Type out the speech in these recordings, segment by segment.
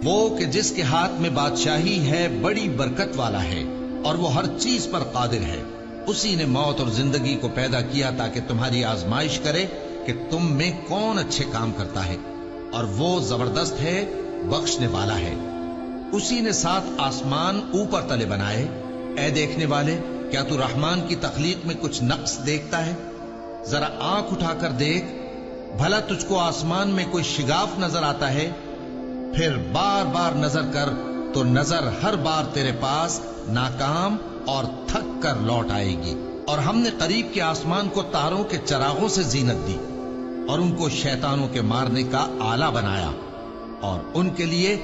وہ کہ جس کے ہاتھ میں بادشاہی ہے بڑی برکت والا ہے اور وہ ہر چیز پر قادر ہے. اسی نے موت اور زندگی کو پیدا کیا تاکہ تمہاری آزمائش کرے کہ تم میں کون اچھے کام کرتا ہے، اور وہ زبردست ہے، بخشنے والا ہے. اسی نے 7 آسمان اوپر تلے بنائے. اے دیکھنے والے، کیا تو رحمان کی تخلیق میں کچھ نقص دیکھتا ہے؟ ذرا آنکھ اٹھا کر دیکھ، بھلا تجھ کو آسمان میں کوئی شگاف نظر آتا ہے؟ پھر بار بار نظر کر تو نظر ہر بار تیرے پاس ناکام اور تھک کر لوٹ آئے گی. اور ہم نے قریب کے آسمان کو تاروں کے چراغوں سے زینت دی اور ان کو شیطانوں کے مارنے کا آلہ بنایا، اور ان کے لیے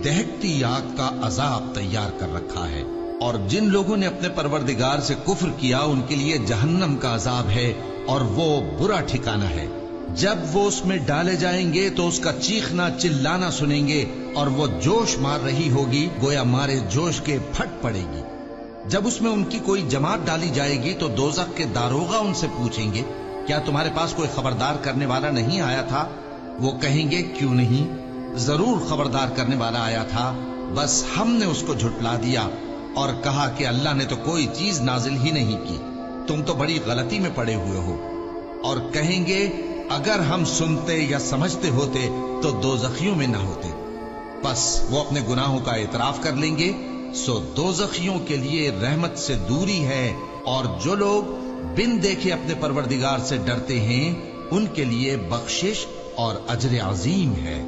دہکتی آگ کا عذاب تیار کر رکھا ہے. اور جن لوگوں نے اپنے پروردگار سے کفر کیا ان کے لیے جہنم کا عذاب ہے، اور وہ برا ٹھکانہ ہے. جب وہ اس میں ڈالے جائیں گے تو اس کا چیخنا چلانا سنیں گے، اور وہ جوش مار رہی ہوگی گویا مارے جوش کے پھٹ پڑے گی. جب اس میں ان کی کوئی جماعت ڈالی جائے گی تو دوزخ کے داروغہ ان سے پوچھیں گے، کیا تمہارے پاس کوئی خبردار کرنے والا نہیں آیا تھا؟ وہ کہیں گے، کیوں نہیں، ضرور خبردار کرنے والا آیا تھا، بس ہم نے اس کو جھٹلا دیا اور کہا کہ اللہ نے تو کوئی چیز نازل ہی نہیں کی، تم تو بڑی غلطی میں پڑے ہوئے ہو. اور کہیں گے، اگر ہم سنتے یا سمجھتے ہوتے تو دوزخیوں میں نہ ہوتے. بس وہ اپنے گناہوں کا اعتراف کر لیں گے، سو دوزخیوں کے لیے رحمت سے دوری ہے، اور جو لوگ بن دیکھے اپنے پروردگار سے ڈرتے ہیں ان کے لیے بخشش اور اجر عظیم ہے.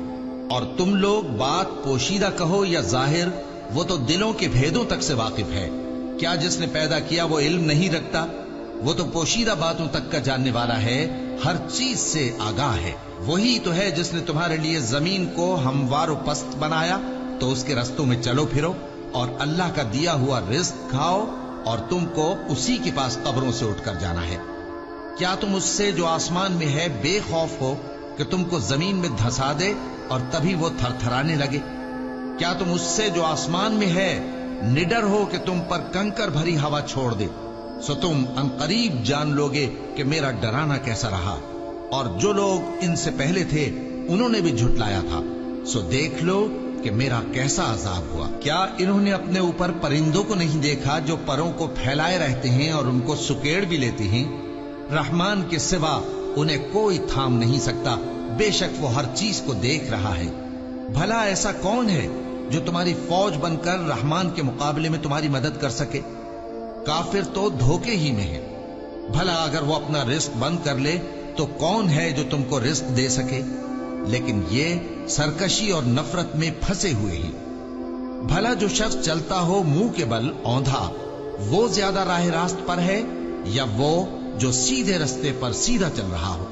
اور تم لوگ بات پوشیدہ کہو یا ظاہر، وہ تو دلوں کے بھیدوں تک سے واقف ہے. کیا جس نے پیدا کیا وہ علم نہیں رکھتا؟ وہ تو پوشیدہ باتوں تک کا جاننے والا ہے، ہر چیز سے آگاہ ہے. وہی تو ہے جس نے تمہارے لیے زمین کو ہموار و پست بنایا تو اس کے رستوں میں چلو پھرو، اور اللہ کا دیا ہوا رزق کھاؤ، اور تم کو اسی کے پاس قبروں سے اٹھ کر جانا ہے. کیا تم اس سے جو آسمان میں ہے بے خوف ہو کہ تم کو زمین میں دھسا دے اور تبھی وہ تھر تھرانے لگے؟ کیا تم اس سے جو آسمان میں ہے نڈر ہو کہ تم پر کنکر بھری ہوا چھوڑ دے؟ سو تم عنقریب جان لوگے کہ میرا ڈرانا کیسا رہا. اور جو لوگ ان سے پہلے تھے انہوں نے بھی جھٹلایا تھا، سو دیکھ لو کہ میرا کیسا عذاب ہوا. کیا انہوں نے اپنے اوپر پرندوں کو نہیں دیکھا جو پروں کو پھیلائے رہتے ہیں اور ان کو سکیڑ بھی لیتے ہیں؟ رحمان کے سوا انہیں کوئی تھام نہیں سکتا، بے شک وہ ہر چیز کو دیکھ رہا ہے. بھلا ایسا کون ہے جو تمہاری فوج بن کر رحمان کے مقابلے میں تمہاری مدد کر سکے؟ کافر تو دھوکے ہی میں ہے. بھلا اگر وہ اپنا رزق بند کر لے تو کون ہے جو تم کو رزق دے سکے؟ لیکن یہ سرکشی اور نفرت میں پھنسے ہوئے ہی. بھلا جو شخص چلتا ہو منہ کے بل اوندھا، وہ زیادہ راہ راست پر ہے یا وہ جو سیدھے رستے پر سیدھا چل رہا ہو؟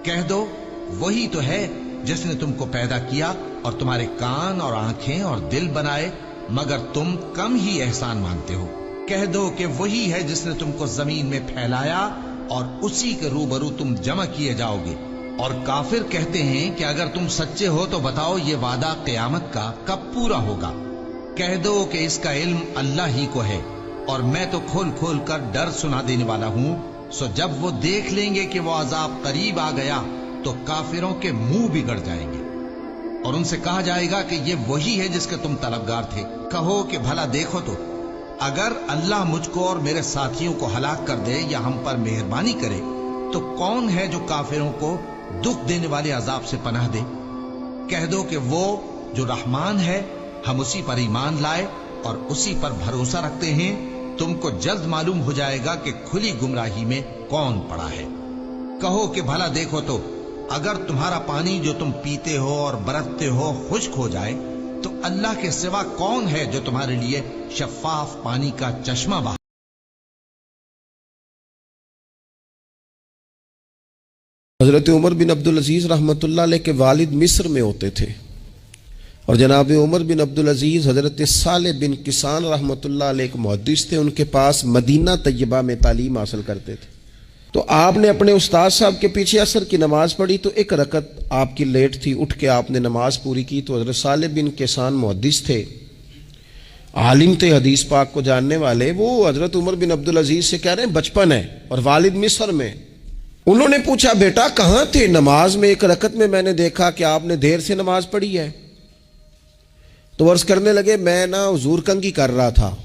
کہہ دو، وہی تو ہے جس نے تم کو پیدا کیا اور تمہارے کان اور آنکھیں اور دل بنائے، مگر تم کم ہی احسان مانتے ہو. کہہ دو کہ وہی ہے جس نے تم کو زمین میں پھیلایا اور اسی کے روبرو تم جمع کیے جاؤ گے. اور کافر کہتے ہیں کہ اگر تم سچے ہو تو بتاؤ یہ وعدہ قیامت کا کب پورا ہوگا؟ کہہ دو کہ اس کا علم اللہ ہی کو ہے، اور میں تو کھول کھول کر ڈر سنا دینے والا ہوں. سو جب وہ دیکھ لیں گے کہ وہ عذاب قریب آ گیا تو کافروں کے منہ بگڑ جائیں گے، اور ان سے کہا جائے گا کہ یہ وہی ہے جس کے تم طلبگار تھے. کہو کہ بھلا دیکھو تو، اگر اللہ مجھ کو اور میرے ساتھیوں کو ہلاک کر دے یا ہم پر مہربانی کرے تو کون ہے جو کافروں کو دکھ دینے والے عذاب سے پناہ دے؟ کہہ دو کہ وہ جو رحمان ہے، ہم اسی پر ایمان لائے اور اسی پر بھروسہ رکھتے ہیں. تم کو جلد معلوم ہو جائے گا کہ کھلی گمراہی میں کون پڑا ہے. کہو کہ بھلا دیکھو تو، اگر تمہارا پانی جو تم پیتے ہو اور برتتے ہو خشک ہو جائے تو اللہ کے سوا کون ہے جو تمہارے لیے شفاف پانی کا چشمہ بہا؟ حضرت عمر بن عبدالعزیز رحمۃ اللہ علیہ کے والد مصر میں ہوتے تھے، اور جناب عمر بن عبدالعزیز حضرت صالح بن کسان رحمۃ اللہ علیہ کے محدث تھے، ان کے پاس مدینہ طیبہ میں تعلیم حاصل کرتے تھے. تو آپ نے اپنے استاد صاحب کے پیچھے عصر کی نماز پڑھی تو ایک رکعت آپ کی لیٹ تھی، اٹھ کے آپ نے نماز پوری کی. تو حضرت صالح بن کسان محدث تھے، عالم تھے، حدیث پاک کو جاننے والے. وہ حضرت عمر بن عبدالعزیز سے کہہ رہے ہیں بچپن ہے اور والد مصر میں. انہوں نے پوچھا بیٹا کہاں تھے؟ نماز میں ایک رکعت میں نے دیکھا کہ آپ نے دیر سے نماز پڑھی ہے. تو عرض کرنے لگے میں نا حضور کنگھی کر رہا تھا.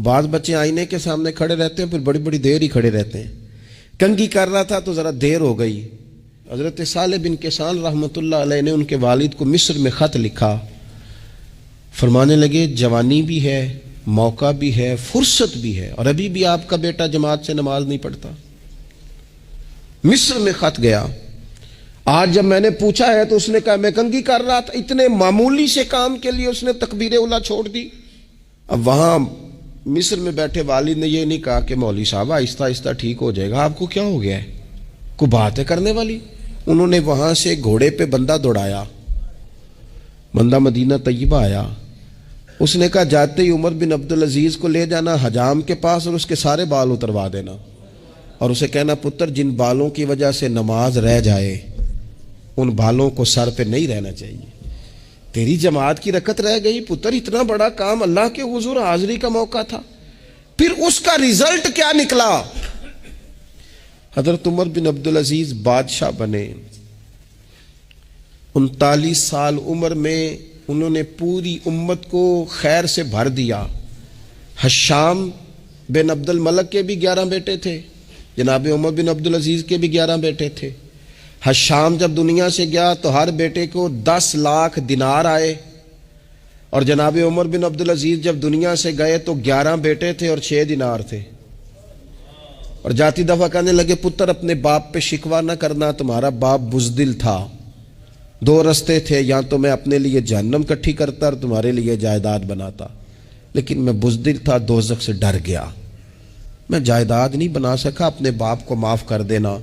بعض بچے آئینے کے سامنے کھڑے رہتے ہیں پھر بڑی بڑی دیر ہی کھڑے رہتے ہیں. کنگھی کر رہا تھا تو ذرا دیر ہو گئی. حضرت صالح بن کیسان رحمۃ اللہ علیہ نے ان کے والد کو مصر میں خط لکھا. فرمانے لگے جوانی بھی ہے، موقع بھی ہے، فرصت بھی ہے، اور ابھی بھی آپ کا بیٹا جماعت سے نماز نہیں پڑھتا. مصر میں خط گیا. آج جب میں نے پوچھا ہے تو اس نے کہا میں کنگھی کر رہا تھا. اتنے معمولی سے کام کے لیے اس نے تکبیر اولیٰ چھوڑ دی. اب وہاں مصر میں بیٹھے والد نے یہ نہیں کہا کہ مولوی صاحب آہستہ آہستہ ٹھیک ہو جائے گا، آپ کو کیا ہو گیا ہے، کوئی بات ہے کرنے والی. انہوں نے وہاں سے گھوڑے پہ بندہ دوڑایا. بندہ مدینہ طیبہ آیا. اس نے کہا جاتے ہی عمر بن عبدالعزیز کو لے جانا حجام کے پاس اور اس کے سارے بال اتروا دینا، اور اسے کہنا پتر جن بالوں کی وجہ سے نماز رہ جائے ان بالوں کو سر پہ نہیں رہنا چاہیے. تیری جماعت کی رکعت رہ گئی پتر، اتنا بڑا کام، اللہ کے حضور حاضری کا موقع تھا. پھر اس کا ریزلٹ کیا نکلا؟ حضرت عمر بن عبدالعزیز بادشاہ بنے. 39 سال عمر میں انہوں نے پوری امت کو خیر سے بھر دیا. حشام بن عبد الملک کے بھی 11 بیٹے تھے، جناب عمر بن عبدالعزیز کے بھی 11 بیٹے تھے. حشام جب دنیا سے گیا تو ہر بیٹے کو 10 لاکھ دینار آئے، اور جناب عمر بن عبدالعزیز جب دنیا سے گئے تو 11 بیٹے تھے اور 6 دینار تھے. اور جاتی دفعہ کہنے لگے پتر اپنے باپ پہ شکوہ نہ کرنا، تمہارا باپ بزدل تھا. 2 رستے تھے، یا تو میں اپنے لیے جہنم کٹھی کرتا اور تمہارے لیے جائیداد بناتا، لیکن میں بزدل تھا، دوزخ سے ڈر گیا، میں جائیداد نہیں بنا سکا، اپنے باپ کو معاف کر دینا.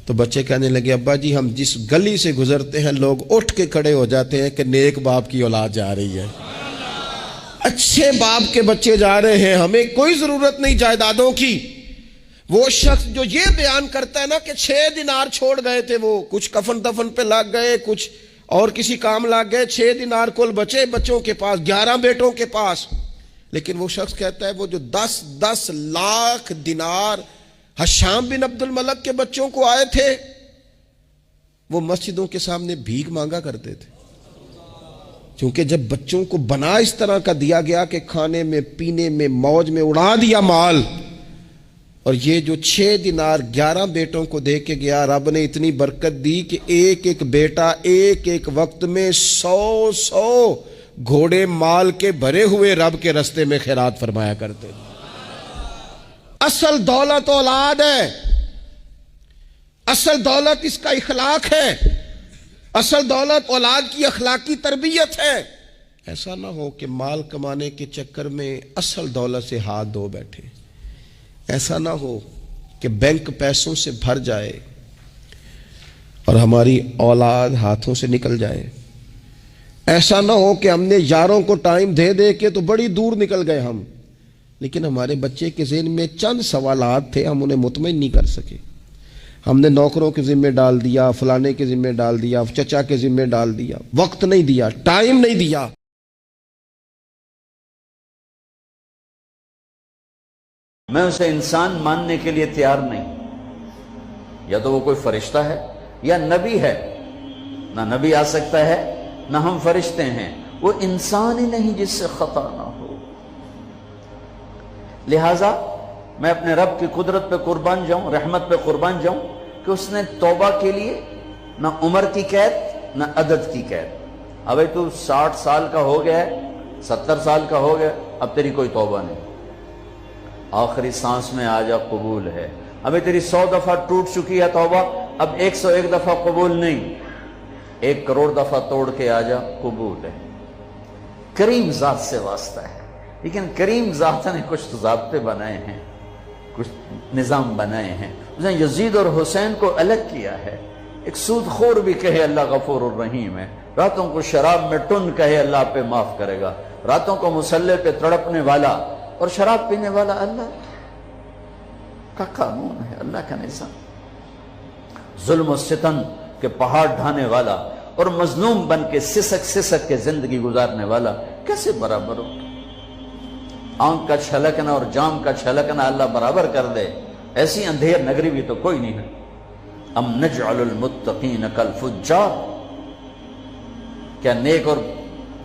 تو بچے کہنے لگے ابا جی ہم جس گلی سے گزرتے ہیں لوگ اٹھ کے کھڑے ہو جاتے ہیں کہ نیک باپ کی اولاد جا رہی ہے، اچھے باپ کے بچے جا رہے ہیں، ہمیں کوئی ضرورت نہیں جائیدادوں کی. وہ شخص جو یہ بیان کرتا ہے نا کہ 6 دینار چھوڑ گئے تھے، وہ کچھ کفن دفن پہ لگ گئے، کچھ اور کسی کام لگ گئے، 6 دینار کل بچے بچوں کے پاس، 11 بیٹوں کے پاس. لیکن وہ شخص کہتا ہے وہ جو 10 لاکھ دینار حشام بن عبد الملک کے بچوں کو آئے تھے، وہ مسجدوں کے سامنے بھیک مانگا کرتے تھے. کیونکہ جب بچوں کو بنا اس طرح کا دیا گیا کہ کھانے میں پینے میں موج میں اڑا دیا مال، اور یہ جو 6 دینار 11 بیٹوں کو دے کے گیا، رب نے اتنی برکت دی کہ ایک ایک بیٹا ایک ایک وقت میں 100 گھوڑے مال کے بھرے ہوئے رب کے رستے میں خیرات فرمایا کرتے. اصل دولت اولاد ہے، اصل دولت اس کا اخلاق ہے، اصل دولت اولاد کی اخلاقی تربیت ہے. ایسا نہ ہو کہ مال کمانے کے چکر میں اصل دولت سے ہاتھ دھو بیٹھے، ایسا نہ ہو کہ بینک پیسوں سے بھر جائے اور ہماری اولاد ہاتھوں سے نکل جائے. ایسا نہ ہو کہ ہم نے یاروں کو ٹائم دے دے کے تو بڑی دور نکل گئے ہم، لیکن ہمارے بچے کے ذہن میں چند سوالات تھے، ہم انہیں مطمئن نہیں کر سکے. ہم نے نوکروں کے ذمہ ڈال دیا، فلانے کے ذمہ ڈال دیا، چچا کے ذمہ ڈال دیا، وقت نہیں دیا، ٹائم نہیں دیا. میں اسے انسان ماننے کے لیے تیار نہیں. یا تو وہ کوئی فرشتہ ہے یا نبی ہے. نہ نبی آ سکتا ہے نہ ہم فرشتے ہیں، وہ انسان ہی نہیں جس سے خطا نہ ہو. لہٰذا میں اپنے رب کی قدرت پہ قربان جاؤں، رحمت پہ قربان جاؤں کہ اس نے توبہ کے لیے نہ عمر کی قید نہ عدد کی قید. اب تو 60 سال کا ہو گیا ہے، 70 سال کا ہو گیا، اب تیری کوئی توبہ نہیں، آخری سانس میں آ جا قبول ہے. ابھی تیری 100 دفعہ ٹوٹ چکی ہے توبہ، اب 101 دفعہ قبول نہیں، 1 کروڑ دفعہ توڑ کے آ جا قبول ہے. کریم ذات سے واسطہ ہے، لیکن کریم ذات نے کچھ ضابطے بنائے ہیں، کچھ نظام بنائے ہیں. اس نے یزید اور حسین کو الگ کیا ہے. ایک سود خور بھی کہے اللہ غفور الرحیم ہے، راتوں کو شراب میں ٹن کہے اللہ پہ معاف کرے گا، راتوں کو مصلے پہ تڑپنے والا اور شراب پینے والا اللہ کا قانون ہے، اللہ کا نظام. ظلم و ستم کے پہاڑ ڈھانے والا اور مظلوم بن کے سسک کے زندگی گزارنے والا کیسے برابر ہو؟ آنکھ کا چھلکنا اور جام کا چھلکنا اللہ برابر کر دے، ایسی اندھیر نگری بھی تو کوئی نہیں ہے. ام نجعل المتقین کالفجار، کیا نیک اور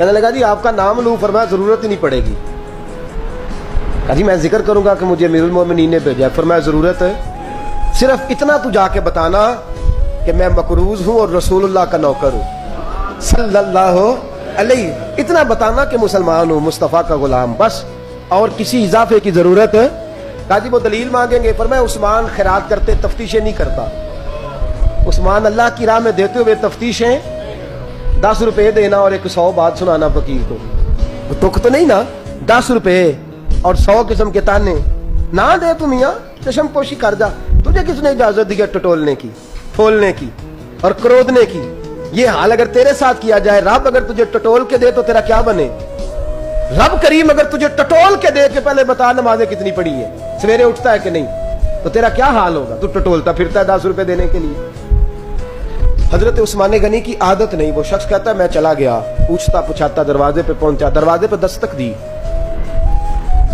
کہنے لگا جی آپ کا نام لوں؟ فرمایا ضرورت ہی نہیں پڑے گی. کہا جی میں ذکر کروں گا کہ مجھے امیر المومنین نے بھیجا ہے. فرمایا ضرورت ہے، صرف اتنا تو جا کے بتانا کہ میں مقروض ہوں اور رسول اللہ کا نوکر ہوں صلی اللہ علیہ. اتنا بتانا کہ مسلمان ہوں، مصطفیٰ کا غلام، بس، اور کسی اضافے کی ضرورت ہے. کہا جی وہ دلیل مانگیں گے. فرمایا عثمان خیرات کرتے تفتیشیں نہیں کرتا. عثمان اللہ کی راہ میں دیتے ہوئے تفتیشیں 10 روپے دینا اور 100 بات سنانا فقیر کو. تک تو نہیں نا، 10 روپے اور 100 قسم کے تانے نہ دے تو میاں چشم پوشی کر جا. تجھے کس نے اجازت دی ہے ٹٹولنے کی، پھولنے کی اور کرودنے کی؟ یہ حال اگر تیرے ساتھ کیا جائے، رب اگر تجھے ٹٹول کے دے تو تیرا کیا بنے؟ رب کریم اگر تجھے ٹٹول کے دے کہ پہلے بتا نمازیں کتنی پڑھی ہیں، سویرے اٹھتا ہے کہ نہیں، تو تیرا کیا حال ہوگا؟ تو ٹٹولتا پھرتا ہے 10 روپے دینے کے لیے. حضرت عثمان غنی کی عادت نہیں. وہ شخص کہتا ہے میں چلا گیا، پوچھتا پچھاتا دروازے پہ پہنچا، دروازے پہ دستک دی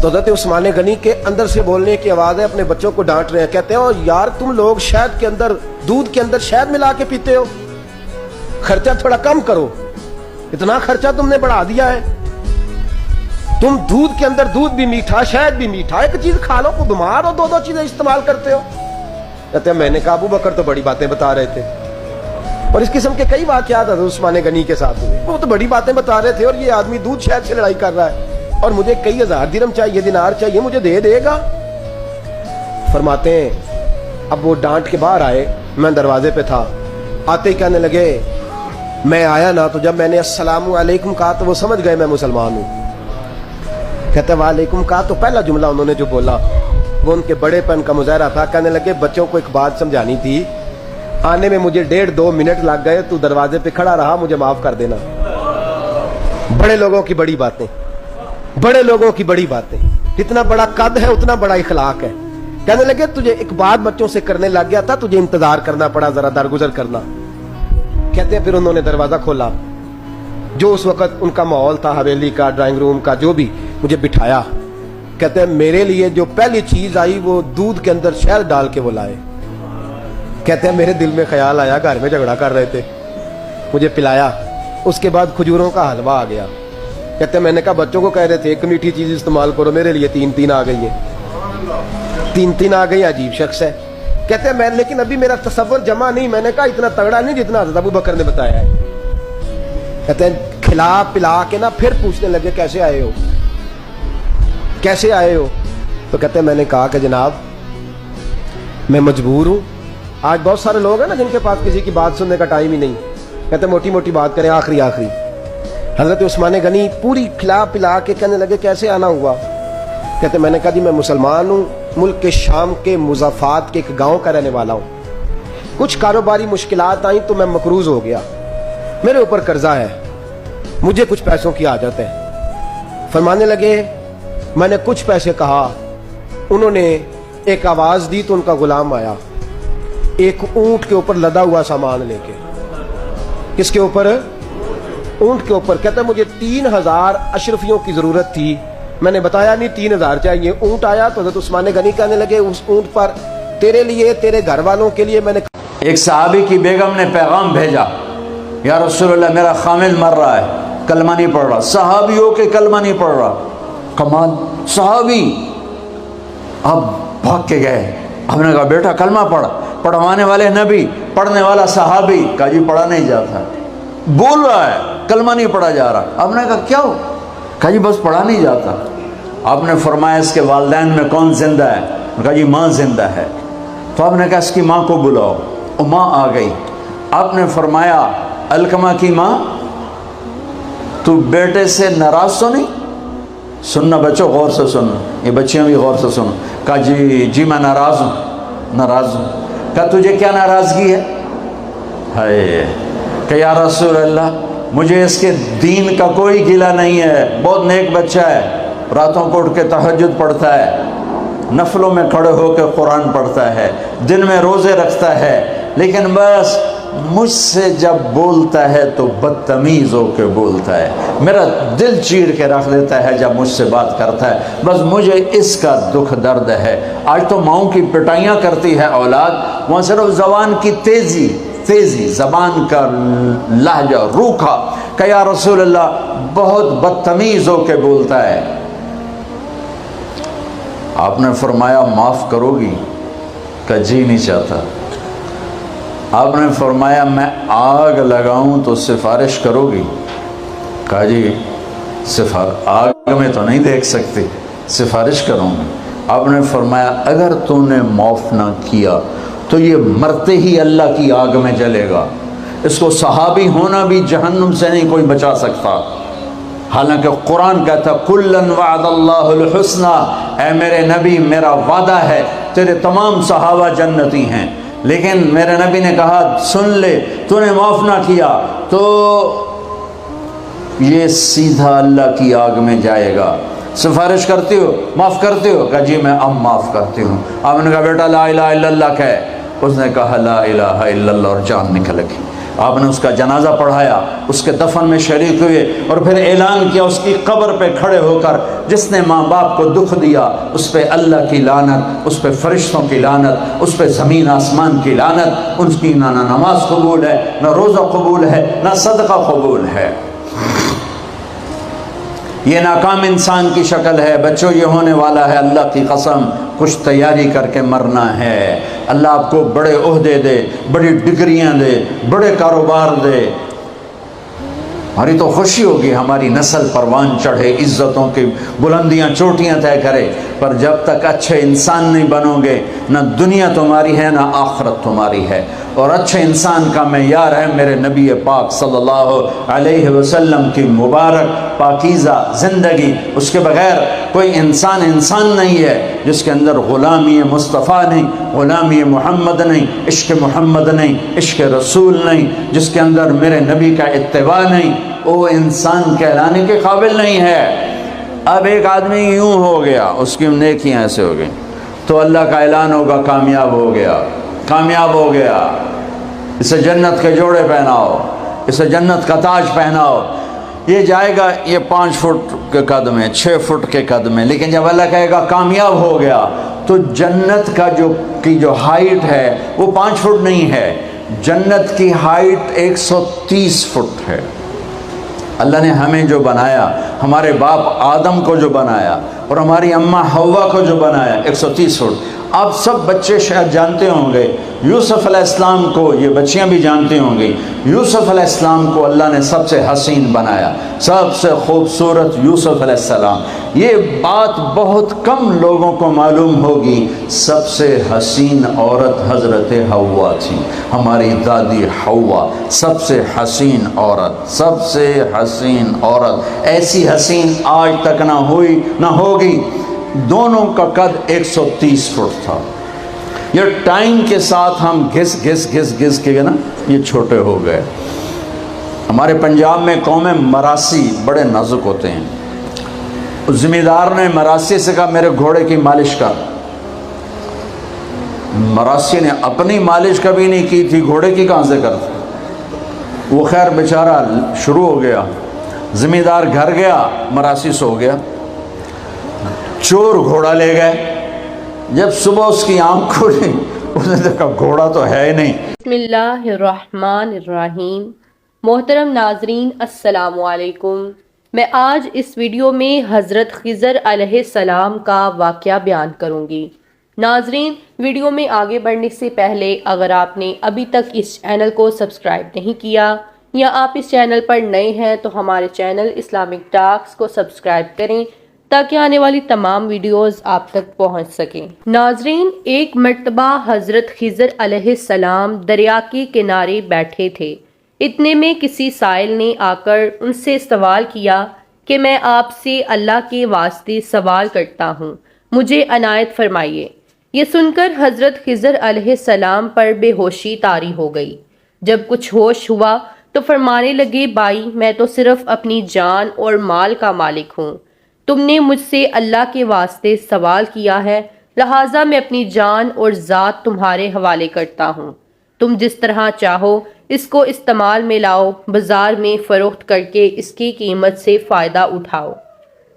تو حضرت عثمان غنی کے اندر سے بولنے کی آواز ہے. اپنے بچوں کو ڈانٹ رہے ہیں، کہتے ہیں یار تم لوگ شہد کے اندر، دودھ کے اندر شہد ملا کے پیتے ہو، خرچہ تھوڑا کم کرو، اتنا خرچہ تم نے بڑھا دیا ہے. تم دودھ کے اندر دودھ بھی میٹھا، شہد بھی میٹھا، ایک چیز کھا لو، کو بیمار ہو، 2 چیزیں استعمال کرتے ہو. کہتے ہیں میں نے کہا ابو بکر تو بڑی باتیں بتا رہے تھے. اور اس قسم کے کئی واقعات حضرت عثمان غنی کے ساتھ ہوئے. وہ تو بڑی باتیں بتا رہے تھے اور یہ آدمی دودھ شہد سے لڑائی کر رہا ہے اور مجھے کئی ہزار درہم چاہیے، دینار چاہیے، مجھے دے گا. فرماتے ہیں اب وہ ڈانٹ کے باہر آئے، میں دروازے پہ تھا، آتے ہی کہنے لگے میں آیا نا تو جب میں نے السلام علیکم کہا تو وہ سمجھ گئے میں مسلمان ہوں. کہتے وعلیکم کہا تو پہلا جملہ انہوں نے جو بولا وہ ان کے بڑے پن کا مظاہرہ تھا. کہنے لگے بچوں کو ایک بات سمجھانی تھی، آنے میں مجھے 1.5-2 منٹ لگ گئے، تو دروازے پہ کھڑا رہا، مجھے معاف کر دینا. بڑے لوگوں کی بڑی باتیں، بڑے لوگوں کی بڑی باتیں. جتنا بڑا قد ہے اتنا بڑا اخلاق ہے. کہنے لگے تجھے ایک بات بچوں سے کرنے لگ گیا تھا، تجھے انتظار کرنا پڑا، ذرا درگزر کرنا. کہتے ہیں پھر انہوں نے دروازہ کھولا، جو اس وقت ان کا ماحول تھا حویلی کا، ڈرائنگ روم کا، جو بھی، مجھے بٹھایا. کہتے ہیں میرے لیے جو پہلی چیز آئی وہ دودھ کے اندر شہد ڈال کے وہ لائے. کہتے ہیں میرے دل میں خیال آیا گھر میں جھگڑا کر رہے تھے، مجھے پلایا. اس کے بعد کھجوروں کا حلوہ آ گیا. کہتے ہیں میں نے کہا بچوں کو کہہ رہے تھے ایک میٹھی چیز استعمال کرو، میرے لیے 3 آ گئی ہیں، 3 آ گئی. عجیب شخص ہے. کہتے ہیں میں لیکن ابھی میرا تصور جمع نہیں. میں نے کہا اتنا تگڑا نہیں جتنا حضرت ابو بکر نے بتایا ہے. کہتے ہیں کھلا پلا کے نا پھر پوچھنے لگے کیسے آئے ہو، کیسے آئے ہو؟ تو کہتے ہیں میں نے کہا کہ جناب میں مجبور ہوں. آج بہت سارے لوگ ہیں نا جن کے پاس کسی کی بات سننے کا ٹائم ہی نہیں. کہتے ہیں موٹی موٹی بات کریں، آخری. حضرت عثمان غنی پوری کھلا پلا کے کہنے لگے کیسے آنا ہوا؟ کہتے میں نے کہا جی میں مسلمان ہوں، ملک کے شام کے مضافات کے ایک گاؤں کا رہنے والا ہوں. کچھ کاروباری مشکلات آئیں تو میں مقروض ہو گیا، میرے اوپر قرضہ ہے، مجھے کچھ پیسوں کی حاجت ہے. فرمانے لگے میں نے کچھ پیسے کہا، انہوں نے ایک آواز دی تو ان کا غلام آیا ایک اونٹ کے اوپر لدا ہوا سامان لے کے. کس کے اوپر؟ اونٹ کے اوپر. کہتا ہے مجھے 3000 اشرفیوں کی ضرورت تھی، میں نے بتایا نہیں 3000 چاہیے. اونٹ آیا تو حضرت عثمان غنی کہنے لگے اس اونٹ پر تیرے لیے، تیرے گھر والوں کے لیے میں نے. ایک صحابی کی بیگم نے پیغام بھیجا، یا رسول اللہ میرا خامد مر رہا ہے، کلمہ نہیں پڑھ رہا. صحابی ہو کے کلمہ نہیں پڑھ رہا، کمال. صحابی اب بھاگ کے گئے. ہم نے کہا بیٹا کلمہ پڑھ. پڑھوانے والے نبی، پڑھنے والا صحابی. کہا جی پڑھا نہیں جاتا، بول رہا ہے کلمہ نہیں پڑھا جا رہا. آپ نے کہا کیا ہو؟ کہا جی بس پڑھا نہیں جاتا. آپ نے فرمایا اس کے والدین میں کون زندہ ہے؟ کہا جی ماں زندہ ہے. تو آپ نے کہا اس کی ماں کو بلاؤ. ماں آ گئی. آپ نے فرمایا علقمہ کی ماں تو بیٹے سے ناراض تو نہیں؟ سننا بچوں، غور سے سننا، یہ بچیاں بھی غور سے سننا. کہا جی میں ناراض ہوں، ناراض ہوں. کہا تجھے کیا ناراضگی ہے؟ ہائے. کہ یا رسول اللہ مجھے اس کے دین کا کوئی گلہ نہیں ہے، بہت نیک بچہ ہے، راتوں کو اٹھ کے تہجد پڑھتا ہے، نفلوں میں کھڑے ہو کے قرآن پڑھتا ہے، دن میں روزے رکھتا ہے، لیکن بس مجھ سے جب بولتا ہے تو بدتمیز ہو کے بولتا ہے، میرا دل چیر کے رکھ دیتا ہے جب مجھ سے بات کرتا ہے. بس مجھے اس کا دکھ درد ہے. آج تو ماؤں کی پٹائیاں کرتی ہے اولاد، وہاں صرف زبان کی تیزی، زبان کا لہجہ روکھا، کہ یا رسول اللہ بہت بدتمیز ہو کے بولتا ہے. آپ نے فرمایا معاف کرو گی؟ کہ جی نہیں چاہتا. آپ نے فرمایا میں آگ لگاؤں تو سفارش کرو گی؟ کہا جی آگ میں تو نہیں دیکھ سکتی، سفارش کروں گی. آپ نے فرمایا اگر تو نے معاف نہ کیا تو یہ مرتے ہی اللہ کی آگ میں جلے گا. اس کو صحابی ہونا بھی جہنم سے نہیں کوئی بچا سکتا، حالانکہ قرآن کہتا کُلًّا وعد اللہ الحسنى، اے میرے نبی میرا وعدہ ہے تیرے تمام صحابہ جنتی ہیں. لیکن میرے نبی نے کہا سن لے، تو نے معاف نہ کیا تو یہ سیدھا اللہ کی آگ میں جائے گا. سفارش کرتے ہو، معاف کرتے ہو؟ کہا جی میں اب معاف کرتی ہوں. آپ نے کہا بیٹا لا الہ الا اللہ کہے. اس نے کہا لا الہ الا اللہ اور جان نکل گئی. آپ نے اس کا جنازہ پڑھایا، اس کے دفن میں شریک ہوئے اور پھر اعلان کیا اس کی قبر پہ کھڑے ہو کر جس نے ماں باپ کو دکھ دیا اس پہ اللہ کی لعنت، اس پہ فرشتوں کی لعنت، اس پہ زمین آسمان کی لعنت. ان کی نہ نماز قبول ہے، نہ روزہ قبول ہے، نہ صدقہ قبول ہے. یہ ناکام انسان کی شکل ہے. بچوں یہ ہونے والا ہے، اللہ کی قسم کچھ تیاری کر کے مرنا ہے. اللہ آپ کو بڑے عہدے دے، بڑی ڈگریاں دے، بڑے کاروبار دے. ہماری تو خوشی ہوگی ہماری نسل پروان چڑھے، عزتوں کی بلندیاں چوٹیاں طے کرے، پر جب تک اچھے انسان نہیں بنو گے نہ دنیا تمہاری ہے نہ آخرت تمہاری ہے. اور اچھے انسان کا معیار ہے میرے نبی پاک صلی اللہ علیہ وسلم کی مبارک پاکیزہ زندگی. اس کے بغیر کوئی انسان نہیں ہے جس کے اندر غلامی مصطفیٰ نہیں، غلامی محمد نہیں، عشق محمد نہیں، عشق رسول نہیں، جس کے اندر میرے نبی کا اتباع نہیں، وہ انسان کہلانے کے قابل نہیں ہے. اب ایک آدمی یوں ہو گیا، اس کی نیکیاں ایسے ہو گئیں تو اللہ کا اعلان ہوگا کامیاب ہو گیا، کامیاب ہو گیا. اسے جنت کے جوڑے پہناؤ، اسے جنت کا تاج پہناؤ. یہ جائے گا، یہ 5 فٹ کے قدم ہے، 6 فٹ کے قدم ہے. لیکن جب اللہ کہے گا کامیاب ہو گیا تو جنت کا جو ہائٹ ہے وہ 5 فٹ نہیں ہے. جنت کی ہائٹ 130 فٹ ہے. اللہ نے ہمیں جو بنایا، ہمارے باپ آدم کو جو بنایا اور ہماری اماں حوا کو جو بنایا 130 فٹ. آپ سب بچے شاید جانتے ہوں گے یوسف علیہ السلام کو، یہ بچیاں بھی جانتی ہوں گی، یوسف علیہ السلام کو اللہ نے سب سے حسین بنایا، سب سے خوبصورت یوسف علیہ السلام. یہ بات بہت کم لوگوں کو معلوم ہوگی. سب سے حسین عورت حضرت حوا تھی، ہماری دادی حوا. سب سے حسین عورت، سب سے حسین عورت، ایسی حسین آج تک نہ ہوئی نہ ہوگی. دونوں کا قد 130 فٹ تھا. یہ ٹائم کے ساتھ ہم گھس کے نا یہ چھوٹے ہو گئے. ہمارے پنجاب میں قوم مراسی بڑے نازک ہوتے ہیں. ذمہ دار نے مراسی سے کہا میرے گھوڑے کی مالش کر. مراسی نے اپنی مالش کبھی نہیں کی تھی، گھوڑے کی کہاں سے کرتا. وہ خیر بیچارہ شروع ہو گیا. ذمہ دار گھر گیا، مراسی سو گیا. چور گھوڑا لے گئے. جب صبح اس کی آنکھ کھلی اس نے دیکھا گھوڑا تو ہے ہی نہیں. بسم اللہ الرحمن الرحیم. محترم ناظرین السلام علیکم. میں آج اس ویڈیو میں حضرت خضر علیہ السلام کا واقعہ بیان کروں گی. ناظرین ویڈیو میں آگے بڑھنے سے پہلے اگر آپ نے ابھی تک اس چینل کو سبسکرائب نہیں کیا یا آپ اس چینل پر نئے ہیں تو ہمارے چینل اسلامک ٹاکس کو سبسکرائب کریں تاکہ آنے والی تمام ویڈیوز آپ تک پہنچ سکیں. ناظرین ایک مرتبہ حضرت خضر علیہ السلام دریا کے کنارے بیٹھے تھے. اتنے میں کسی سائل نے آ کر ان سے سوال کیا کہ میں آپ سے اللہ کے واسطے سوال کرتا ہوں، مجھے عنایت فرمائیے. یہ سن کر حضرت خضر علیہ السلام پر بے ہوشی طاری ہو گئی. جب کچھ ہوش ہوا تو فرمانے لگے بھائی میں تو صرف اپنی جان اور مال کا مالک ہوں. تم نے مجھ سے اللہ کے واسطے سوال کیا ہے، لہٰذا میں اپنی جان اور ذات تمہارے حوالے کرتا ہوں. تم جس طرح چاہو اس کو استعمال میں لاؤ، بازار میں فروخت کر کے اس کی قیمت سے فائدہ اٹھاؤ.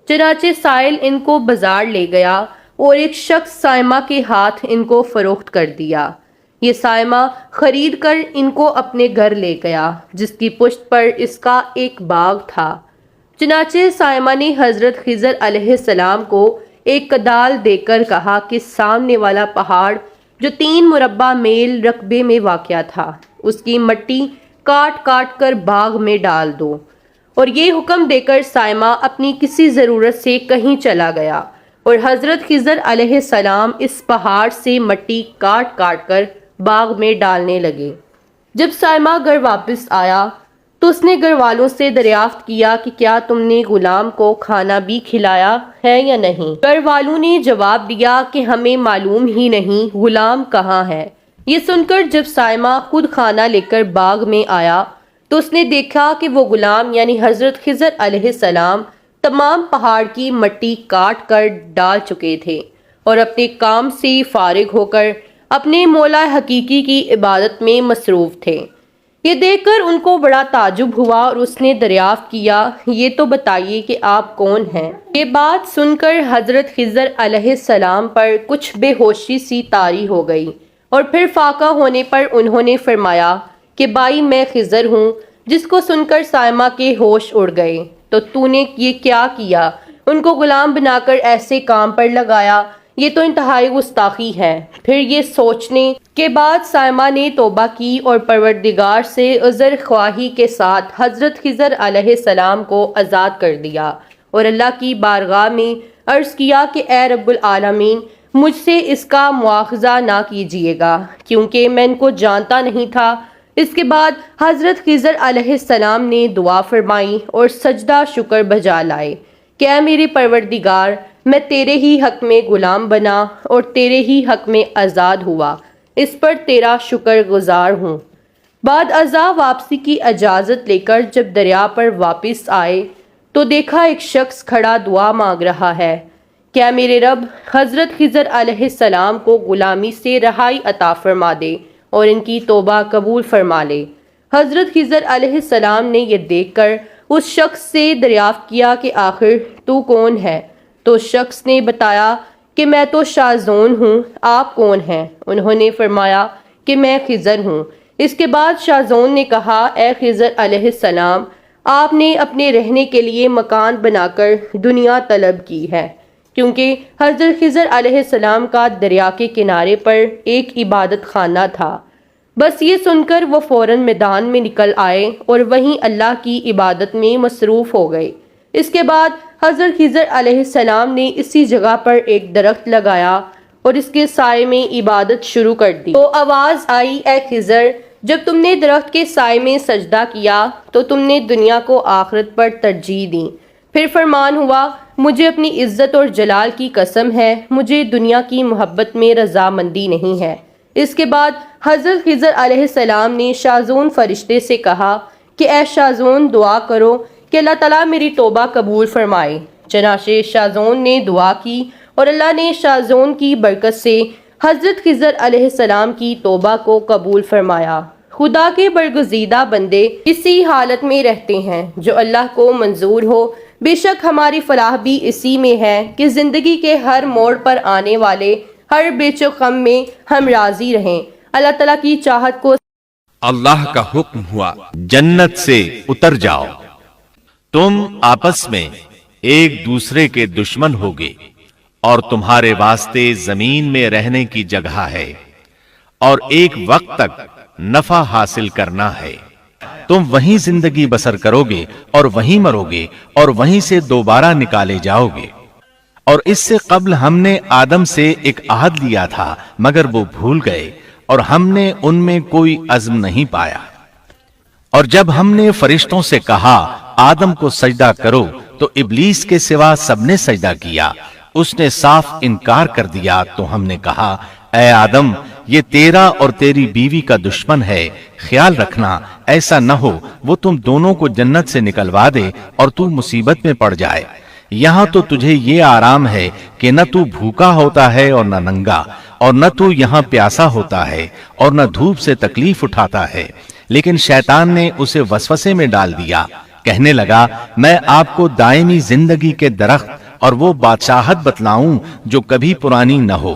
چنانچہ سائل ان کو بازار لے گیا اور ایک شخص سائمہ کے ہاتھ ان کو فروخت کر دیا. یہ سائمہ خرید کر ان کو اپنے گھر لے گیا، جس کی پشت پر اس کا ایک باغ تھا۔ چنانچہ سائمہ نے حضرت خضر علیہ السلام کو ایک کدال دے کر کہا کہ سامنے والا پہاڑ جو 3 مربع میل رقبے میں واقع تھا، اس کی مٹی کاٹ کاٹ کر باغ میں ڈال دو، اور یہ حکم دے کر سائمہ اپنی کسی ضرورت سے کہیں چلا گیا، اور حضرت خضر علیہ السلام اس پہاڑ سے مٹی کاٹ کاٹ کر باغ میں ڈالنے لگے۔ جب سائمہ گھر واپس آیا تو اس نے گھر والوں سے دریافت کیا کہ کیا تم نے غلام کو کھانا بھی کھلایا ہے یا نہیں؟ گھر والوں نے جواب دیا کہ ہمیں معلوم ہی نہیں غلام کہاں ہے۔ یہ سن کر جب سائمہ خود کھانا لے کر باغ میں آیا تو اس نے دیکھا کہ وہ غلام یعنی حضرت خضر علیہ السلام تمام پہاڑ کی مٹی کاٹ کر ڈال چکے تھے اور اپنے کام سے فارغ ہو کر اپنے مولا حقیقی کی عبادت میں مصروف تھے۔ یہ دیکھ کر ان کو بڑا تعجب ہوا اور اس نے دریافت کیا، یہ تو بتائیے کہ آپ کون ہیں؟ یہ بات سن کر حضرت خضر علیہ السلام پر کچھ بے ہوشی سی طاری ہو گئی، اور پھر فاقہ ہونے پر انہوں نے فرمایا کہ بھائی میں خضر ہوں، جس کو سن کر سائمہ کے ہوش اڑ گئے۔ تو تو نے یہ کیا کیا؟ ان کو غلام بنا کر ایسے کام پر لگایا، یہ تو انتہائی گستاخی ہے۔ پھر یہ سوچنے کے بعد سائمہ نے توبہ کی اور پروردگار سے عذر خواہی کے ساتھ حضرت خضر علیہ السلام کو آزاد کر دیا، اور اللہ کی بارگاہ میں عرض کیا کہ اے رب العالمین، مجھ سے اس کا مواخذہ نہ کیجیے گا، کیونکہ میں ان کو جانتا نہیں تھا۔ اس کے بعد حضرت خضر علیہ السلام نے دعا فرمائی اور سجدہ شکر بجا لائے کہ اے میرے پروردگار، میں تیرے ہی حق میں غلام بنا اور تیرے ہی حق میں آزاد ہوا، اس پر تیرا شکر گزار ہوں۔ بعد ازاں واپسی کی اجازت لے کر جب دریا پر واپس آئے تو دیکھا ایک شخص کھڑا دعا مانگ رہا ہے، کیا میرے رب حضرت خضر علیہ السلام کو غلامی سے رہائی عطا فرما دے اور ان کی توبہ قبول فرما لے۔ حضرت خضر علیہ السلام نے یہ دیکھ کر اس شخص سے دریافت کیا کہ آخر تو کون ہے؟ تو شخص نے بتایا کہ میں تو شازون ہوں، آپ کون ہیں؟ انہوں نے فرمایا کہ میں خضر ہوں۔ اس کے بعد شازون نے کہا، اے خضر علیہ السلام، آپ نے اپنے رہنے کے لیے مکان بنا کر دنیا طلب کی ہے، کیونکہ حضرت خضر علیہ السلام کا دریا کے کنارے پر ایک عبادت خانہ تھا۔ بس یہ سن کر وہ فوراً میدان میں نکل آئے اور وہیں اللہ کی عبادت میں مصروف ہو گئے۔ اس کے بعد حضرت خضر علیہ السلام نے اسی جگہ پر ایک درخت لگایا اور اس کے سائے میں عبادت شروع کر دی۔ تو آواز آئی، اے خضر، جب تم نے درخت کے سائے میں سجدہ کیا تو تم نے دنیا کو آخرت پر ترجیح دی۔ پھر فرمان ہوا، مجھے اپنی عزت اور جلال کی قسم ہے، مجھے دنیا کی محبت میں رضامندی نہیں ہے۔ اس کے بعد حضرت خضر علیہ السلام نے شازون فرشتے سے کہا کہ اے شازون، دعا کرو کہ اللہ تعالیٰ میری توبہ قبول فرمائے۔ چنانچہ شازون نے دعا کی اور اللہ نے شازون کی برکت سے حضرت خضر علیہ السلام کی توبہ کو قبول فرمایا۔ خدا کے برگزیدہ بندے اسی حالت میں رہتے ہیں جو اللہ کو منظور ہو۔ بے شک ہماری فلاح بھی اسی میں ہے کہ زندگی کے ہر موڑ پر آنے والے ہر بیچ و غم میں ہم راضی رہیں۔ اللہ تعالیٰ کی چاہت کو اللہ کا حکم ہوا، جنت سے اتر جاؤ، تم آپس میں ایک دوسرے کے دشمن ہوگے اور تمہارے واسطے زمین میں رہنے کی جگہ ہے اور ایک وقت تک نفع حاصل کرنا ہے۔ تم وہیں زندگی بسر کرو گے اور وہیں مرو گے اور وہیں سے دوبارہ نکالے جاؤ گے۔ اور اس سے قبل ہم نے آدم سے ایک عہد لیا تھا مگر وہ بھول گئے اور ہم نے ان میں کوئی عزم نہیں پایا۔ اور جب ہم نے فرشتوں سے کہا آدم کو سجدہ کرو تو ابلیس کے سوا سب نے سجدہ کیا، اس نے صاف انکار کر دیا۔ تو ہم نے کہا اے آدم، یہ تیرا اور تیری بیوی کا دشمن ہے، خیال رکھنا ایسا نہ ہو وہ تم دونوں کو جنت سے نکلوا دے اور تو مصیبت میں پڑ جائے۔ یہاں تو تجھے یہ آرام ہے کہ نہ تو بھوکا ہوتا ہے اور نہ ننگا، اور نہ تو یہاں پیاسا ہوتا ہے اور نہ دھوپ سے تکلیف اٹھاتا ہے۔ لیکن شیطان نے اسے وسوسے میں ڈال دیا، کہنے لگا میں آپ کو دائمی زندگی کے درخت اور وہ بادشاہت بتلاؤں جو کبھی پرانی نہ ہو۔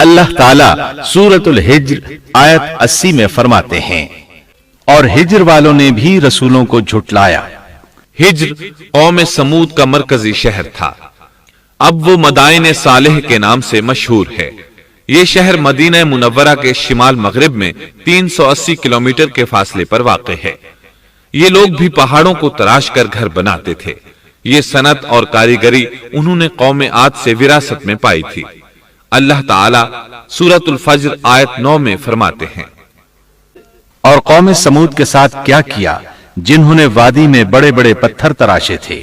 اللہ تعالیٰ سورۃ الحجر آیت 80 میں فرماتے ہیں، اور ہجر والوں نے بھی رسولوں کو جھٹلایا۔ ہجر قوم سمود کا مرکزی شہر تھا، اب وہ مدائن صالح کے نام سے مشہور ہے۔ یہ شہر مدینہ منورہ کے شمال مغرب میں 380 کلومیٹر کے فاصلے پر واقع ہے۔ یہ لوگ بھی پہاڑوں کو تراش کر گھر بناتے تھے۔ یہ صنعت اور کاریگری انہوں نے قوم عاد سے وراثت میں پائی تھی۔ اللہ تعالیٰ سورۃ الفجر آیت 9 میں فرماتے ہیں، اور قوم سمود کے ساتھ کیا کیا جنہوں نے وادی میں بڑے بڑے پتھر تراشے تھے۔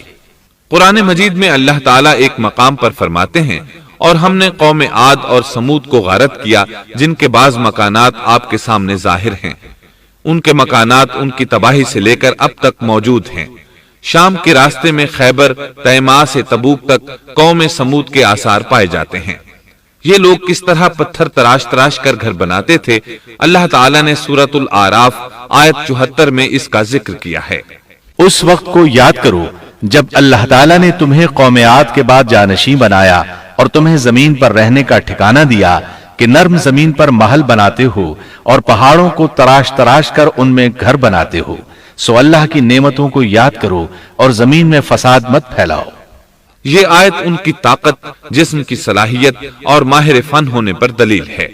قرآن مجید میں اللہ تعالیٰ ایک مقام پر فرماتے ہیں، اور ہم نے قوم عاد اور سمود کو غارت کیا جن کے بعض مکانات آپ کے سامنے ظاہر ہیں۔ ان کے مکانات ان کی تباہی سے لے کر اب تک موجود ہیں۔ شام کے راستے میں خیبر، تیما سے تبوک تک قوم سمود کے آثار پائے جاتے ہیں۔ یہ لوگ کس طرح پتھر تراش تراش کر گھر بناتے تھے، اللہ تعالیٰ نے سورۃ الاعراف آیت 74 میں اس کا ذکر کیا ہے۔ اس وقت کو یاد کرو جب اللہ تعالیٰ نے تمہیں قوم عاد کے بعد جانشین بنایا اور تمہیں زمین پر رہنے کا ٹھکانہ دیا کہ نرم زمین پر محل بناتے ہو اور پہاڑوں کو تراش تراش کر ان میں گھر بناتے ہو، سو اللہ کی نعمتوں کو یاد کرو اور زمین میں فساد مت پھیلاؤ۔ یہ آیت ان کی طاقت، جسم کی صلاحیت اور ماہر فن ہونے پر دلیل ہے۔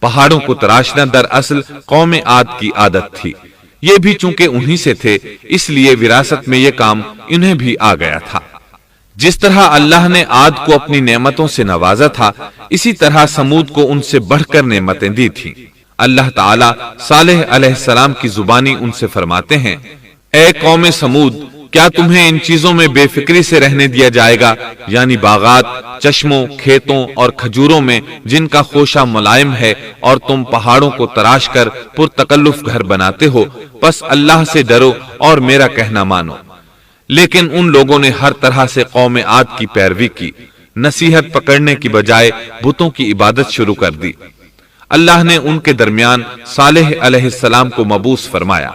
پہاڑوں کو تراشنا دراصل قوم عاد کی عادت تھی۔ یہ بھی چونکہ انہی سے تھے، اس لیے وراثت میں یہ کام انہیں بھی آ گیا تھا۔ جس طرح اللہ نے عاد کو اپنی نعمتوں سے نوازا تھا، اسی طرح سمود کو ان سے بڑھ کر نعمتیں دی تھیں۔ اللہ تعالیٰ صالح علیہ السلام کی زبانی ان سے فرماتے ہیں، اے قوم سمود، کیا تمہیں ان چیزوں میں بے فکری سے رہنے دیا جائے گا، یعنی باغات، چشموں، کھیتوں اور کھجوروں میں جن کا خوشہ ملائم ہے، اور تم پہاڑوں کو تراش کر پرتکلف گھر بناتے ہو، پس اللہ سے ڈرو اور میرا کہنا مانو۔ لیکن ان لوگوں نے ہر طرح سے قوم عاد کی پیروی کی، نصیحت پکڑنے کی بجائے بتوں کی عبادت شروع کر دی۔ اللہ نے ان کے درمیان صالح علیہ السلام کو مبعوث فرمایا۔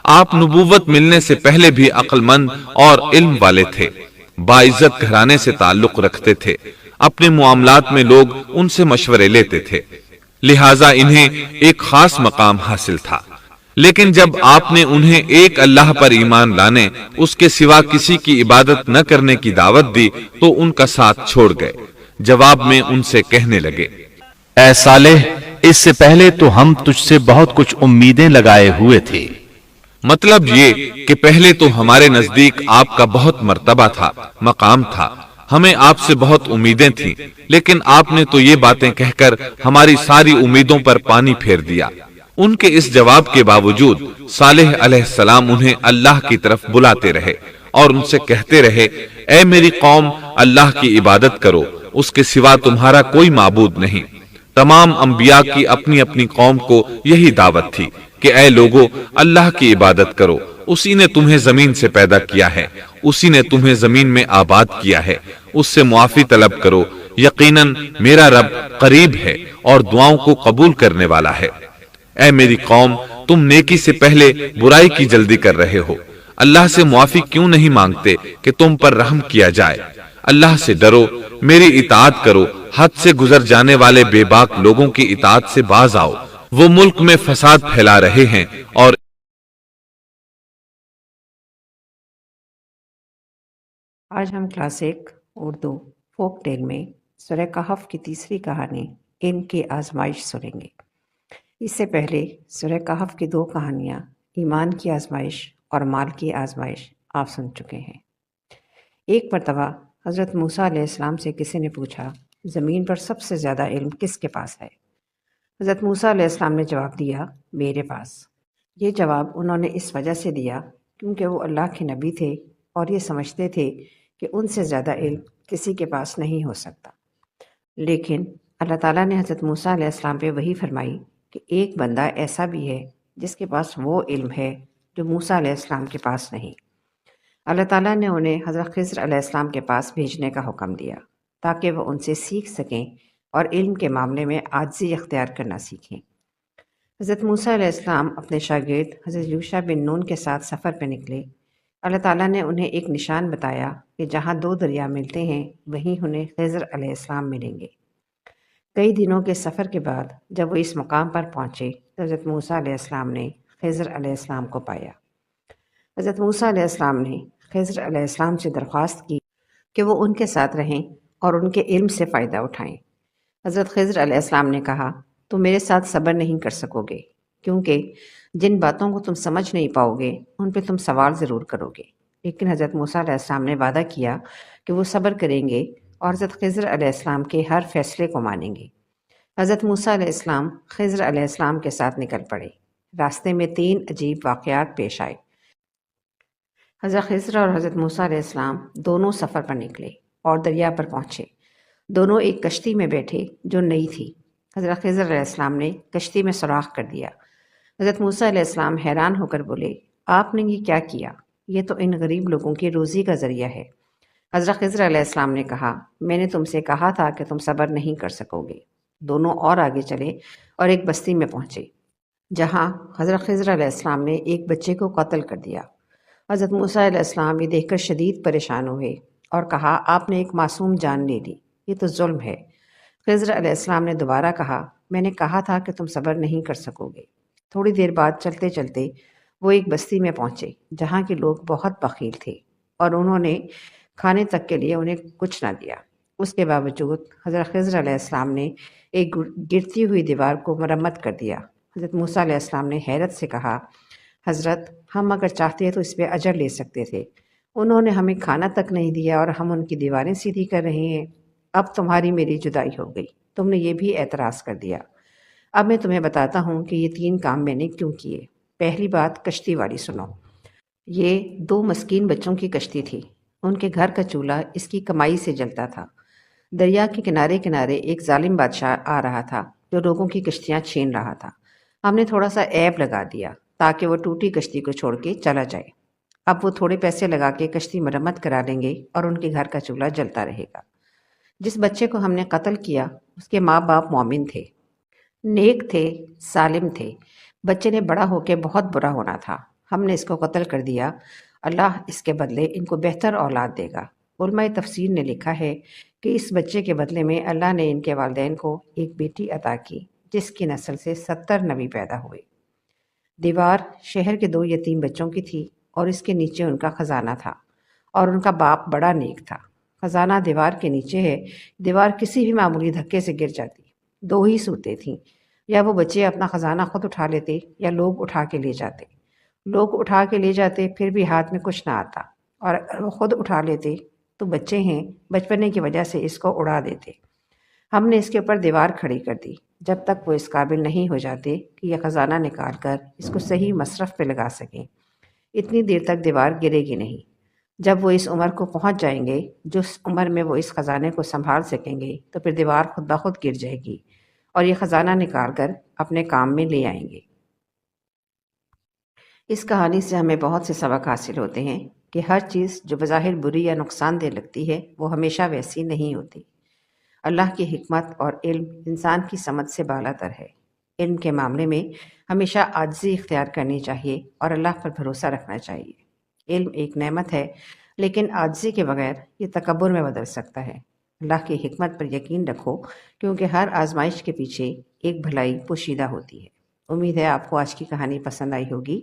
آپ نبوت ملنے سے پہلے بھی عقل مند اور علم والے تھے، باعزت گھرانے سے تعلق رکھتے تھے، اپنے معاملات میں لوگ ان سے مشورے لیتے تھے، لہٰذا انہیں ایک خاص مقام حاصل تھا۔ لیکن جب آپ نے انہیں ایک اللہ پر ایمان لانے، اس کے سوا کسی کی عبادت نہ کرنے کی دعوت دی تو ان کا ساتھ چھوڑ گئے۔ جواب میں ان سے کہنے لگے، اے صالح، اس سے پہلے تو ہم تجھ سے بہت کچھ امیدیں لگائے ہوئے تھے۔ مطلب یہ کہ پہلے تو ہمارے نزدیک آپ کا بہت مرتبہ تھا، مقام تھا، ہمیں آپ سے بہت امیدیں تھیں، لیکن آپ نے تو یہ باتیں کہہ کر ہماری ساری امیدوں پر پانی پھیر دیا۔ ان کے اس جواب کے باوجود صالح علیہ السلام انہیں اللہ کی طرف بلاتے رہے اور ان سے کہتے رہے، اے میری قوم، اللہ کی عبادت کرو، اس کے سوا تمہارا کوئی معبود نہیں۔ تمام انبیاء کی اپنی اپنی قوم کو یہی دعوت تھی کہ اے لوگو، اللہ کی عبادت کرو، اسی نے تمہیں زمین سے پیدا کیا ہے، اسی نے تمہیں زمین میں آباد کیا ہے، اس سے معافی طلب کرو، یقیناً میرا رب قریب ہے اور دعاؤں کو قبول کرنے والا ہے۔ اے میری قوم، تم نیکی سے پہلے برائی کی جلدی کر رہے ہو، اللہ سے معافی کیوں نہیں مانگتے کہ تم پر رحم کیا جائے؟ اللہ سے ڈرو، میری اطاعت کرو، حد سے گزر جانے والے بے باک لوگوں کی اطاعت سے باز آؤ، وہ ملک میں فساد پھیلا رہے ہیں اور آج ہم کلاس 1 اردو فوک ٹیل میں سورہ کہف کی تیسری کہانی علم کی آزمائش سنیں گے۔ اس سے پہلے سورہ کہف کی 2 کہانیاں ایمان کی آزمائش اور مال کی آزمائش آپ سن چکے ہیں۔ ایک مرتبہ حضرت موسیٰ علیہ السلام سے کسی نے پوچھا، زمین پر سب سے زیادہ علم کس کے پاس ہے؟ حضرت موسیٰ علیہ السلام نے جواب دیا، میرے پاس۔ یہ جواب انہوں نے اس وجہ سے دیا کیونکہ وہ اللہ کے نبی تھے اور یہ سمجھتے تھے کہ ان سے زیادہ علم کسی کے پاس نہیں ہو سکتا۔ لیکن اللہ تعالیٰ نے حضرت موسیٰ علیہ السلام پہ وحی فرمائی کہ ایک بندہ ایسا بھی ہے جس کے پاس وہ علم ہے جو موسیٰ علیہ السلام کے پاس نہیں۔ اللہ تعالیٰ نے انہیں حضرت خضر علیہ السلام کے پاس بھیجنے کا حکم دیا تاکہ وہ ان سے سیکھ سکیں اور علم کے معاملے میں عاجزی اختیار کرنا سیکھیں۔ حضرت موسیٰ علیہ السلام اپنے شاگرد حضرت یوشع بن نون کے ساتھ سفر پہ نکلے۔ اللہ تعالیٰ نے انہیں ایک نشان بتایا کہ جہاں 2 دریا ملتے ہیں وہیں انہیں خضر علیہ السلام ملیں گے۔ کئی دنوں کے سفر کے بعد جب وہ اس مقام پر پہنچے تو حضرت موسیٰ علیہ السلام نے خضر علیہ السلام کو پایا۔ حضرت موسیٰ علیہ السلام نے خضر علیہ السلام سے درخواست کی کہ وہ ان کے ساتھ رہیں اور ان کے علم سے فائدہ اٹھائیں۔ حضرت خضر علیہ السلام نے کہا، تم میرے ساتھ صبر نہیں کر سکو گے، کیونکہ جن باتوں کو تم سمجھ نہیں پاؤ گے ان پہ تم سوال ضرور کرو گے۔ لیکن حضرت موسیٰ علیہ السلام نے وعدہ کیا کہ وہ صبر کریں گے اور حضرت خضر علیہ السلام کے ہر فیصلے کو مانیں گے۔ حضرت موسیٰ علیہ السلام خضر علیہ السلام کے ساتھ نکل پڑے۔ راستے میں 3 عجیب واقعات پیش آئے۔ حضرت خضر اور حضرت موسیٰ علیہ السلام دونوں سفر پر نکلے اور دریا پر پہنچے۔ دونوں ایک کشتی میں بیٹھے جو نئی تھی۔ حضرت خضر علیہ السلام نے کشتی میں سوراخ کر دیا۔ حضرت موسیٰ علیہ السلام حیران ہو کر بولے، آپ نے یہ کیا کیا؟ یہ تو ان غریب لوگوں کی روزی کا ذریعہ ہے۔ حضرت خضر علیہ السلام نے کہا، میں نے تم سے کہا تھا کہ تم صبر نہیں کر سکو گے۔ دونوں اور آگے چلے اور ایک بستی میں پہنچے جہاں حضرت خضر علیہ السلام نے ایک بچے کو قتل کر دیا۔ حضرت موسیٰ علیہ السلام یہ دیکھ کر شدید پریشان ہوئے اور کہا، آپ نے ایک معصوم جان لے لی، یہ تو ظلم ہے۔ خضر علیہ السلام نے دوبارہ کہا، میں نے کہا تھا کہ تم صبر نہیں کر سکو گے۔ تھوڑی دیر بعد چلتے چلتے وہ ایک بستی میں پہنچے جہاں کے لوگ بہت بخیل تھے اور انہوں نے کھانے تک کے لیے انہیں کچھ نہ دیا۔ اس کے باوجود حضرت خضر علیہ السلام نے ایک گرتی ہوئی دیوار کو مرمت کر دیا۔ حضرت موسیٰ علیہ السلام نے حیرت سے کہا، حضرت ہم اگر چاہتے تو اس پہ اجر لے سکتے تھے، انہوں نے ہمیں کھانا تک نہیں دیا اور ہم ان کی دیواریں سیدھی کر رہے ہیں۔ اب تمہاری میری جدائی ہو گئی، تم نے یہ بھی اعتراض کر دیا۔ اب میں تمہیں بتاتا ہوں کہ یہ 3 کام میں نے کیوں کیے۔ پہلی بات کشتی والی سنو۔ یہ 2 مسکین بچوں کی کشتی تھی۔ ان کے گھر کا چولہا اس کی کمائی سے جلتا تھا۔ دریا کے کنارے کنارے ایک ظالم بادشاہ آ رہا تھا جو لوگوں کی کشتیاں چھین رہا تھا۔ ہم نے تھوڑا سا عیب لگا دیا تاکہ وہ ٹوٹی کشتی کو چھوڑ کے چلا جائے۔ اب وہ تھوڑے پیسے لگا کے کشتی مرمت کرا لیں گے اور ان کے گھر کا چولہا جلتا رہے گا۔ جس بچے کو ہم نے قتل کیا اس کے ماں باپ مومن تھے، نیک تھے، سالم تھے۔ بچے نے بڑا ہو کے بہت برا ہونا تھا، ہم نے اس کو قتل کر دیا۔ اللہ اس کے بدلے ان کو بہتر اولاد دے گا۔ علماء تفسیر نے لکھا ہے کہ اس بچے کے بدلے میں اللہ نے ان کے والدین کو ایک بیٹی عطا کی جس کی نسل سے 70 نبی پیدا ہوئے۔ دیوار شہر کے 2 یتیم بچوں کی تھی اور اس کے نیچے ان کا خزانہ تھا اور ان کا باپ بڑا نیک تھا۔ خزانہ دیوار کے نیچے ہے، دیوار کسی بھی معمولی دھکے سے گر جاتی۔ 2 ہی صورتیں تھیں، یا وہ بچے اپنا خزانہ خود اٹھا لیتے یا لوگ اٹھا کے لے جاتے۔ لوگ اٹھا کے لے جاتے پھر بھی ہاتھ میں کچھ نہ آتا، اور اگر وہ خود اٹھا لیتے تو بچے ہیں بچپنے کی وجہ سے اس کو اڑا دیتے۔ ہم نے اس کے اوپر دیوار کھڑی کر دی جب تک وہ اس قابل نہیں ہو جاتے کہ یہ خزانہ نکال کر اس کو صحیح مصرف پہ لگا سکیں۔ اتنی دیر تک دیوار گرے گی نہیں۔ جب وہ اس عمر کو پہنچ جائیں گے جس عمر میں وہ اس خزانے کو سنبھال سکیں گے تو پھر دیوار خود بخود گر جائے گی اور یہ خزانہ نکال کر اپنے کام میں لے آئیں گے۔ اس کہانی سے ہمیں بہت سے سبق حاصل ہوتے ہیں کہ ہر چیز جو بظاہر بری یا نقصان دہ لگتی ہے وہ ہمیشہ ویسی نہیں ہوتی۔ اللہ کی حکمت اور علم انسان کی سمجھ سے بالا تر ہے۔ علم کے معاملے میں ہمیشہ عاجزی اختیار کرنی چاہیے اور اللہ پر بھروسہ رکھنا چاہیے۔ علم ایک نعمت ہے لیکن عاجزی کے بغیر یہ تکبر میں بدل سکتا ہے۔ اللہ کی حکمت پر یقین رکھو کیونکہ ہر آزمائش کے پیچھے ایک بھلائی پوشیدہ ہوتی ہے۔ امید ہے آپ کو آج کی کہانی پسند آئی ہوگی۔